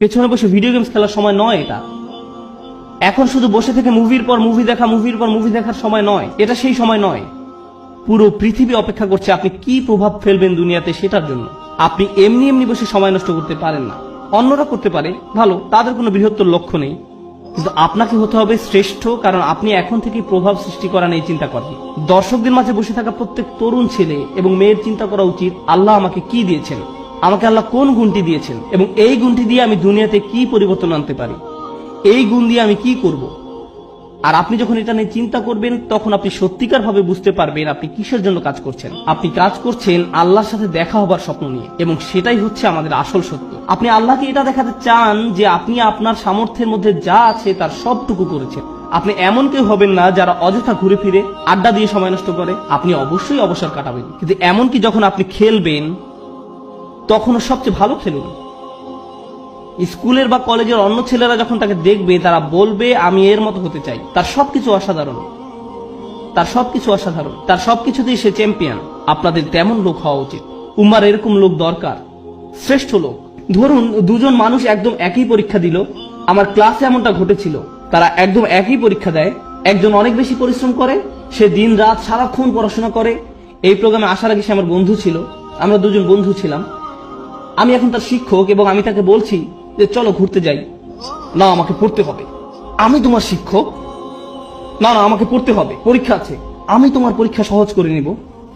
পেছনে বসে video games খেলার সময় নয় এটা। এখন শুধু বসে থেকে মুভির পর মুভি দেখা, মুভির পর মুভি দেখার সময় নয়, এটা সেই সময় নয়। পুরো পৃথিবী অপেক্ষা করছে আপনি কি প্রভাব ফেলবেন দুনিয়াতে সেটার জন্য। আপনি এমনি এমনি বসে সময় নষ্ট করতে পারেন না। অন্যরা করতে পারে, ভালো, তাদের কোনো বৃহত্তর লক্ষ্য নেই, কিন্তু আপনাকে হতে হবে শ্রেষ্ঠ, কারণ আপনি এখন থেকে প্রভাব সৃষ্টি করা নেই চিন্তা করেন। দর্শকদের মাঝে বসে থাকা প্রত্যেক তরুণ ছেলে এবং মেয়ের চিন্তা করা উচিত, আল্লাহ আমাকে কি দিয়েছেন, আমাকে আল্লাহ কোন গুণটি দিয়েছেন, এবং এই গুণটি দিয়ে আমি দুনিয়াতে কি পরিবর্তন আনতে পারি, এই গুণ দিয়ে আমি কি করব। আর আপনি যখন এটা নিয়ে চিন্তা করবেন, তখন আপনি সত্যিকার ভাবে বুঝতে পারবেন আপনি কিসের জন্য কাজ করছেন। আপনি কাজ করছেন আল্লাহর সাথে দেখা হবার স্বপ্ন নিয়ে, এবং সেটাই হচ্ছে আমাদের আসল সত্য। আপনি আল্লাহকে এটা দেখাতে চান যে আপনি আপনার সামর্থ্যের মধ্যে যা আছে তার সবটুকু করেছেন। আপনি এমন কেউ হবেন না যারা অযথা ঘুরে ফিরে আড্ডা দিয়ে সময় নষ্ট করে। আপনি অবশ্যই অবসর কাটাবেন, কিন্তু এমনকি যখন আপনি খেলবেন তখনও সবচেয়ে ভালো খেলুন। স্কুলের বা কলেজের অন্য ছেলেরা যখন তাকে দেখবে, তারা বলবে আমি এর মতো হতে চাই। তার সবকিছু অসাধারণ, তার সবকিছু অসাধারণ, তার সবকিছুতেই সে চ্যাম্পিয়ন। আপনাদের তেমন লোক হওয়া উচিত। উম্মার এরকম লোক দরকার, শ্রেষ্ঠ লোক। ধরুন দুজন মানুষ একদম একই পরীক্ষা দিল। আমার ক্লাসে এমনটা ঘটেছিল। তারা একদম একই পরীক্ষা দেয়। একজন অনেক বেশি পরিশ্রম করে, সে দিন রাত সারাক্ষণ পড়াশোনা করে। এই প্রোগ্রামে আসার আগে সে আমার বন্ধু ছিল, আমরা দুজন বন্ধু ছিলাম। আমি এখন তার শিক্ষক, এবং আমি তাকে বলছি যে চলো ঘুরতে যাই। না, আমাকে পড়তে হবে। আমি তোমার শিক্ষক? না না, আমাকে পড়তে হবে, পরীক্ষা আছে। আমি তোমার পরীক্ষা সহজ করে নিব,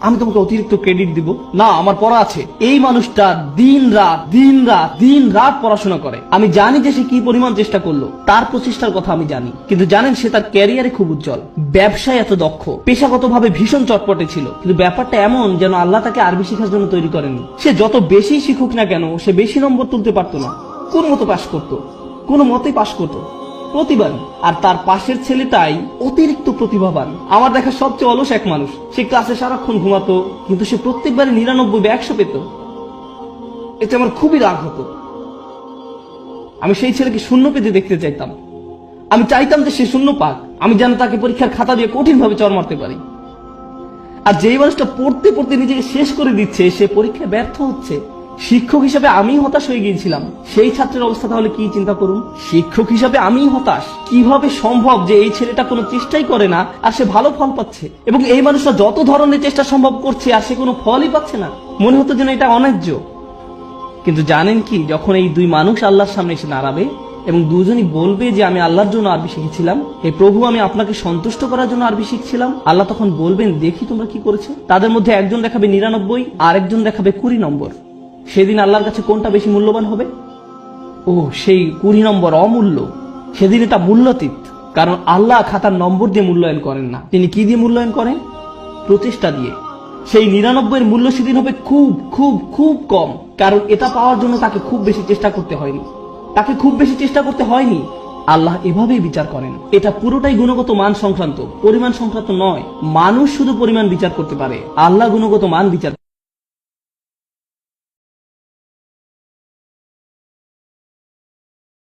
আমি তোমাকে অতিরিক্ত ক্রেডিট দিব। না, আমার পড়া আছে। এই মানুষটা দিন রাত দিন রাত দিন রাত পড়াশোনা করে। আমি জানি যে সে কি পরিমাণ চেষ্টা করলো, তার প্রচেষ্টার কথা আমি জানি। কিন্তু জানেন, সে তার ক্যারিয়ারে খুব উজ্জ্বল, ব্যবসায় এত দক্ষ, পেশাগতভাবে ভীষণ চটপটে ছিল। কিন্তু ব্যাপারটা এমন যেন আল্লাহ তাকে আরবি শেখার জন্য তৈরি করেনি। সে যত বেশি শিখুক না কেন, সে বেশি নম্বর তুলতে পারতো না। কোন মতো পাশ করতো, কোনো মতেই পাশ করতো প্রতিবার। আর তার পাশের ছেলেটাই অতিরিক্ত প্রতিভাবান, আমার দেখা সবচেয়ে অলস এক মানুষ। সে ক্লাসে সারাক্ষণ ঘুমাতো, কিন্তু সে প্রত্যেকবারে 99 বা 100 পেত। এতে আমার খুবই রাগ হতো। আমি সেই ছেলেকে শূন্য পেতে দেখতে চাইতাম। আমি চাইতাম যে সে শূন্য পাক, আমি যেন তাকে পরীক্ষার খাতা দিয়ে কঠিন ভাবে চড় মারতে পারি। আর যেই মানুষটা পড়তে পড়তে নিজেকে শেষ করে দিচ্ছে, সে পরীক্ষায় ব্যর্থ হচ্ছে। শিক্ষক হিসাবে আমি হতাশ হয়ে গিয়েছিলাম। সেই ছাত্রের অবস্থা তাহলে কি চিন্তা করুন। শিক্ষক হিসাবে আমি হতাশ। কিভাবে সম্ভব যে এই ছেলেটা কোনো চেষ্টাই করে না আর সে ভালো ফল পাচ্ছে, এবং এই মানুষটা যত ধরনের চেষ্টা সম্ভব করছে আর সে কোনো ফলই পাচ্ছে না। মনে হতো যেন এটা অন্যায্য। কিন্তু জানেন কি, যখন এই দুই মানুষ আল্লাহর সামনে এসে দাঁড়াবে এবং দুজনই বলবে যে আমি আল্লাহর জন্য আরবি শিখেছিলাম, হে প্রভু, আমি আপনাকে সন্তুষ্ট করার জন্য আরবি শিখছিলাম, আল্লাহ তখন বলবেন দেখি তোমরা কি করেছো। তাদের মধ্যে একজন দেখাবে 99 আর একজন দেখাবে 20 নম্বর। সেদিন আল্লাহর কাছে কোনটা বেশি মূল্যবান হবে? ও, সেই 20 নম্বর অমূল্য। সেদিন এটা মূল্যাতীত, কারণ আল্লাহ খাতার নম্বর দিয়ে মূল্যায়ন করেন না। তিনি কি দিয়ে মূল্যায়ন করেন? প্রচেষ্টা দিয়ে। সেই 99 এর মূল্য সেদিন হবে খুব খুব খুব কম, কারণ এটা পাওয়ার জন্য তাকে খুব বেশি চেষ্টা করতে হয়নি। তাকে খুব বেশি চেষ্টা করতে হয়নি। আল্লাহ এভাবেই বিচার করেন। এটা পুরোটাই গুণগত মান সংক্রান্ত, পরিমাণ সংক্রান্ত নয়। মানুষ শুধু পরিমাণ বিচার করতে পারে, আল্লাহ গুণগত মান বিচার